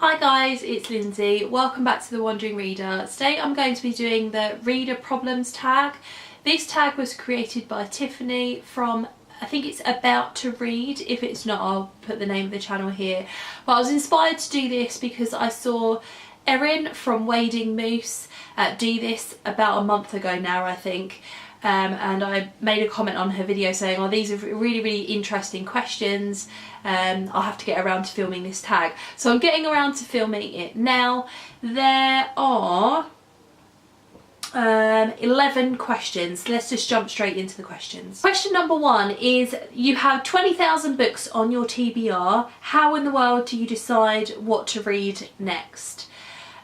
Hi guys, it's Lindsay. Welcome back to The Wandering Reader. Today I'm going to be doing the Reader Problems tag. This tag was created by Tiffany from, I think it's About to Read. If it's not, I'll put the name of the channel here. But I was inspired to do this because I saw Erin from Wading Moose do this about a month ago now, I think. And I made a comment on her video saying, oh, these are really interesting questions. I'll have to get around to filming this tag. So I'm getting around to filming it now. There are 11 questions. Let's just jump straight into the questions. Question number 1 is, you have 20,000 books on your TBR. How in the world do you decide what to read next?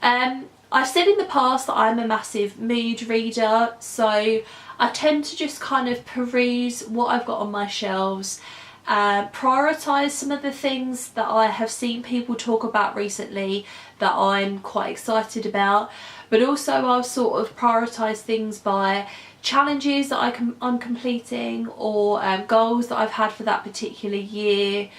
I've said in the past that I'm a massive mood reader, so I tend to just kind of peruse what I've got on my shelves, prioritise some of the things that I have seen people talk about recently that I'm quite excited about, but also I'll sort of prioritise things by challenges that I'm completing or goals that I've had for that particular year.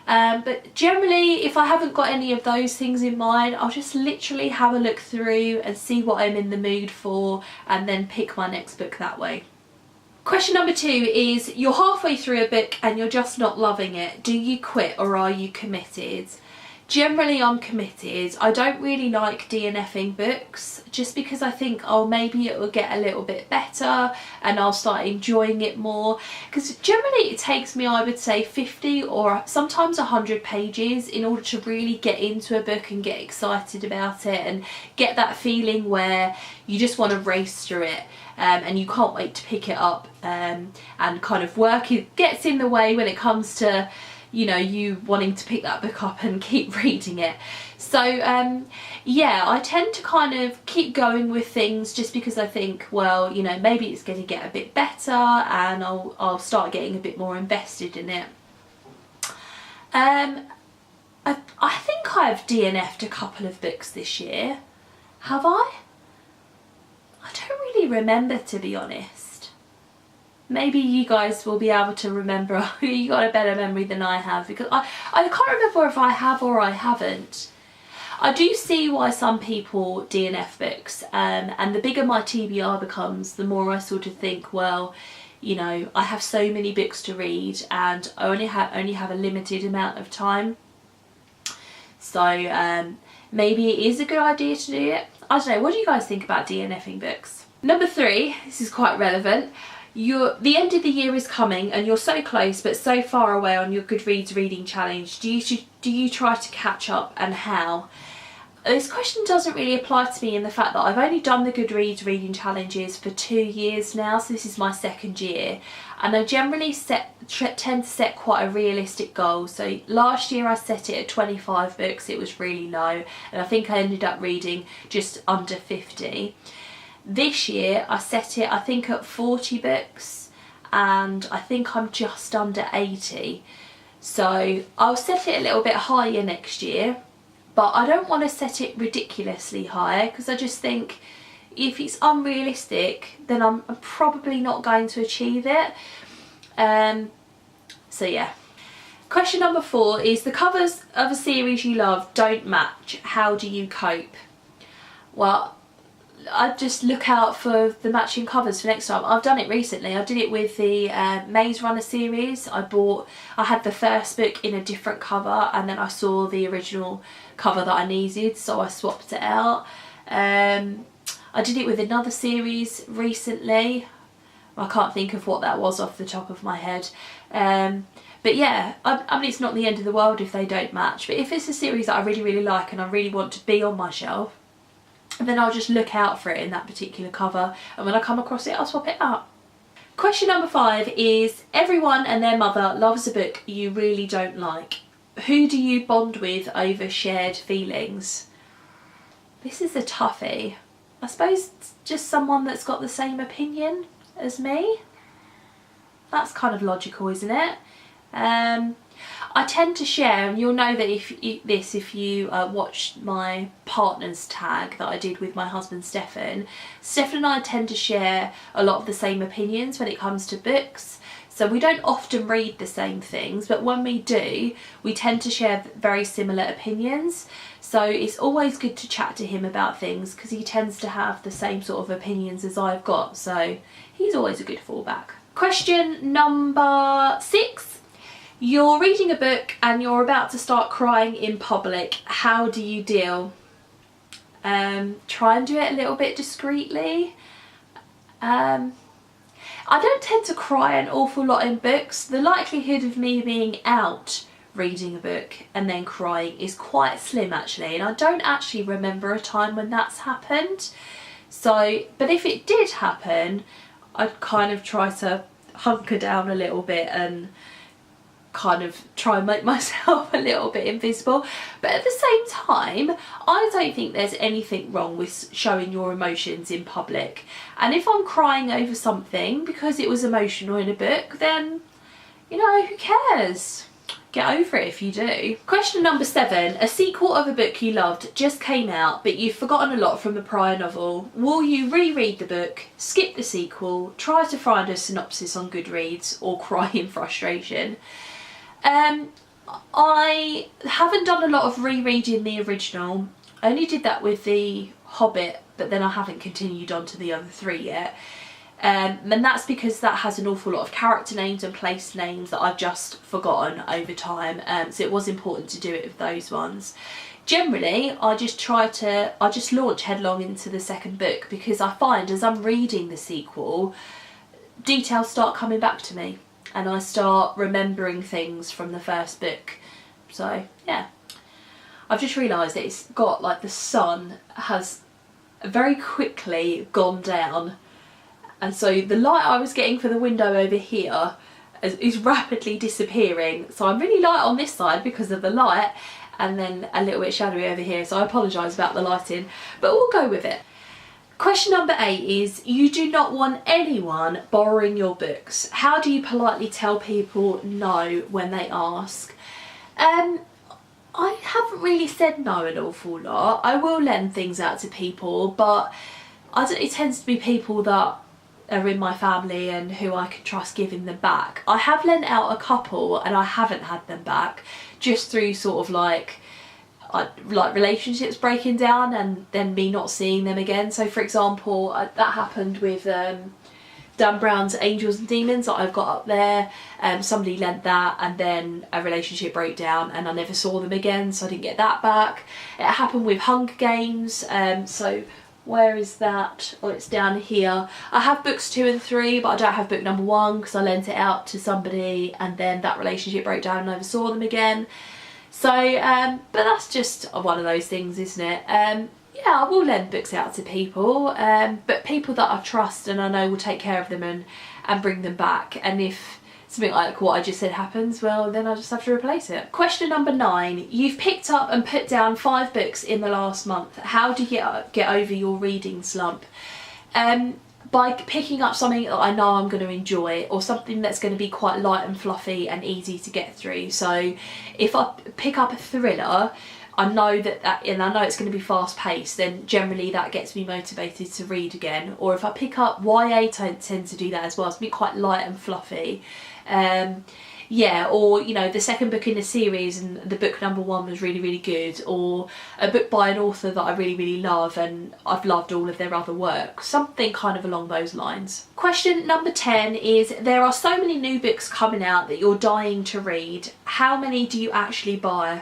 But generally, if I haven't got any of those things in mind, I'll just literally have a look through and see what I'm in the mood for and then pick my next book that way. Question number 2 is, you're halfway through a book and you're just not loving it. Do you quit or are you committed? Generally I'm committed. I don't really like DNFing books just because I think, oh, maybe it will get a little bit better and I'll start enjoying it more, because generally it takes me, I would say, 50 or sometimes 100 pages in order to really get into a book and get excited about it and get that feeling where you just want to race through it. And you can't wait to pick it up, and kind of work it gets in the way when it comes to, you know, you wanting to pick that book up and keep reading it. So yeah, I tend to kind of keep going with things just because I think, well, you know, maybe it's going to get a bit better and I'll start getting a bit more invested in it. I think I've DNF'd a couple of books this year. Have I? I don't really remember, to be honest. Maybe you guys will be able to remember. You got a better memory than I have, because I can't remember if I have or I haven't. I do see why some people DNF books, and the bigger my TBR becomes, the more I sort of think, well, you know, I have so many books to read and I only have a limited amount of time. So maybe it is a good idea to do it. I don't know, what do you guys think about DNFing books? Number 3, this is quite relevant. The end of the year is coming and you're so close but so far away on your Goodreads reading challenge. Do you try to catch up, and how? This question doesn't really apply to me in the fact that I've only done the Goodreads reading challenges for 2 years now, so this is my 2nd year, and I generally tend to set quite a realistic goal. So last year I set it at 25 books, it was really low, and I think I ended up reading just under 50. This year I set it, I think, at 40 books, and I think I'm just under 80. So I'll set it a little bit higher next year, but I don't want to set it ridiculously high because I just think if it's unrealistic then I'm probably not going to achieve it. So yeah. Question number 4 is, the covers of a series you love don't match. How do you cope? Well, I just look out for the matching covers for next time. I've done it recently. I did it with the Maze Runner series. I had the first book in a different cover and then I saw the original cover that I needed, so I swapped it out. I did it with another series recently. I can't think of what that was off the top of my head. But yeah, I mean, it's not the end of the world if they don't match, but if it's a series that I really like and I really want to be on my shelf, then I'll just look out for it in that particular cover, and when I come across it I'll swap it out. Question number 5 is, everyone and their mother loves a book you really don't like. Who do you bond with over shared feelings? This is a toughie. I suppose just someone that's got the same opinion as me. That's kind of logical, isn't it? I tend to share, and you'll know that if you watched my partners tag that I did with my husband Stefan. Stefan and I tend to share a lot of the same opinions when it comes to books. So we don't often read the same things, but when we do, we tend to share very similar opinions. So it's always good to chat to him about things because he tends to have the same sort of opinions as I've got. So he's always a good fallback. Question number 6. You're reading a book and you're about to start crying in public. How do you deal? Try and do it a little bit discreetly. I don't tend to cry an awful lot in books. The likelihood of me being out reading a book and then crying is quite slim actually, and I don't actually remember a time when that's happened. So, but if it did happen, I'd kind of try to hunker down a little bit and kind of try and make myself a little bit invisible. But at the same time, I don't think there's anything wrong with showing your emotions in public. And if I'm crying over something because it was emotional in a book, then, you know, who cares? Get over it if you do. Question number 7. A sequel of a book you loved just came out, but you've forgotten a lot from the prior novel. Will you reread the book, skip the sequel, try to find a synopsis on Goodreads, or cry in frustration? I haven't done a lot of rereading the original. I only did that with The Hobbit, but then I haven't continued on to the other 3 yet. And that's because that has an awful lot of character names and place names that I've just forgotten over time. So it was important to do it with those ones. Generally, I just launch headlong into the second book because I find as I'm reading the sequel, details start coming back to me and I start remembering things from the first book. So yeah, I've just realised that it's got like the sun has very quickly gone down, and so the light I was getting for the window over here is rapidly disappearing. So I'm really light on this side because of the light, and then a little bit shadowy over here, so I apologise about the lighting, but we'll go with it. Question number 8 is, you do not want anyone borrowing your books. How do you politely tell people no when they ask? I haven't really said no an awful lot. I will lend things out to people, but it tends to be people that are in my family and who I can trust giving them back. I have lent out a couple and I haven't had them back, just through sort of like relationships breaking down and then me not seeing them again. So for example, that happened with Dan Brown's Angels and Demons that I've got up there. Somebody lent that and then a relationship broke down and I never saw them again, so I didn't get that back. It happened with Hunger Games. So where is that? Oh, it's down here. I have books 2 and 3, but I don't have book number 1 because I lent it out to somebody and then that relationship broke down and I never saw them again. So, but that's just one of those things, isn't it? Yeah, I will lend books out to people, but people that I trust and I know will take care of them and bring them back. And if something like what I just said happens, well, then I just have to replace it. Question number 9. You've picked up and put down 5 books in the last month. How do you get over your reading slump? By picking up something that I know I'm going to enjoy, or something that's going to be quite light and fluffy and easy to get through. So if I pick up a thriller, I know and I know it's going to be fast paced, then generally that gets me motivated to read again. Or if I pick up YA, tend to do that as well. It's be quite light and fluffy. Yeah, or you know, the second book in the series and the book number 1 was really, really good, or a book by an author that I really, really love and I've loved all of their other work, something kind of along those lines. Question number 10 is, there are so many new books coming out that you're dying to read. How many do you actually buy?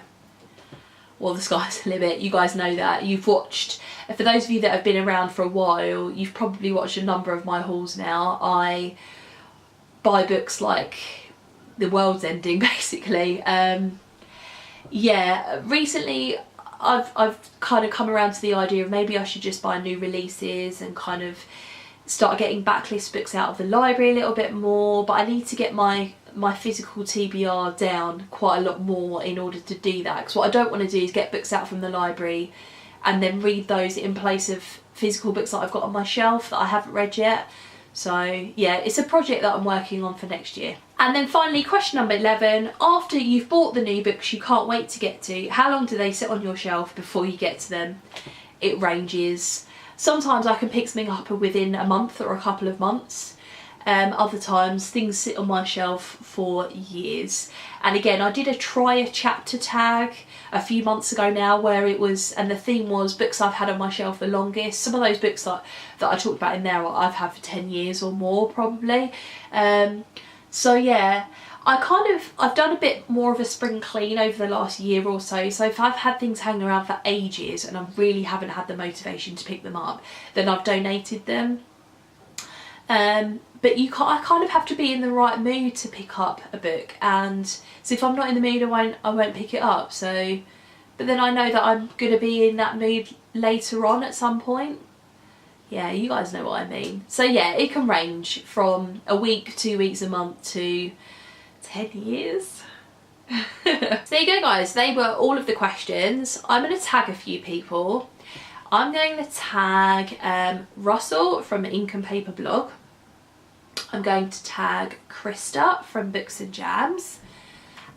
Well, the sky's the limit, you guys know that. You've watched, for those of you that have been around for a while, you've probably watched a number of my hauls now. I buy books like the world's ending, basically. Yeah, recently I've kind of come around to the idea of maybe I should just buy new releases and kind of start getting backlist books out of the library a little bit more, but I need to get my physical TBR down quite a lot more in order to do that, because what I don't want to do is get books out from the library and then read those in place of physical books that I've got on my shelf that I haven't read yet. So yeah, it's a project that I'm working on for next year. And then finally, question number 11, after you've bought the new books you can't wait to get to, how long do they sit on your shelf before you get to them? It ranges. Sometimes I can pick something up within a month or a couple of months. Other times things sit on my shelf for years. And again, I did try a chapter tag a few months ago now where it was, and the theme was books I've had on my shelf the longest. Some of those books that I talked about in there I've had for 10 years or more probably. So yeah, I've done a bit more of a spring clean over the last year or so. So if I've had things hanging around for ages and I really haven't had the motivation to pick them up, then I've donated them. But I kind of have to be in the right mood to pick up a book, and so if I'm not in the mood I won't pick it up. So, but then I know that I'm going to be in that mood later on at some point. Yeah, you guys know what I mean. So yeah, it can range from a week, 2 weeks, a month to 10 years. So there you go guys, they were all of the questions. I'm going to tag a few people. I'm going to tag Russell from Ink and Paper Blog. I'm going to tag Krista from Books and Jams.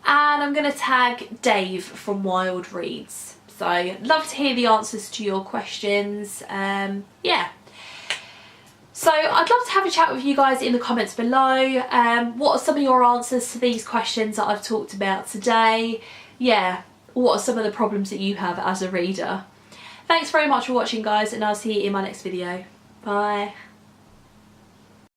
And I'm going to tag Dave from Wild Reads. So I'd love to hear the answers to your questions. Yeah. So I'd love to have a chat with you guys in the comments below. What are some of your answers to these questions that I've talked about today? Yeah, what are some of the problems that you have as a reader? Thanks very much for watching guys, and I'll see you in my next video. Bye.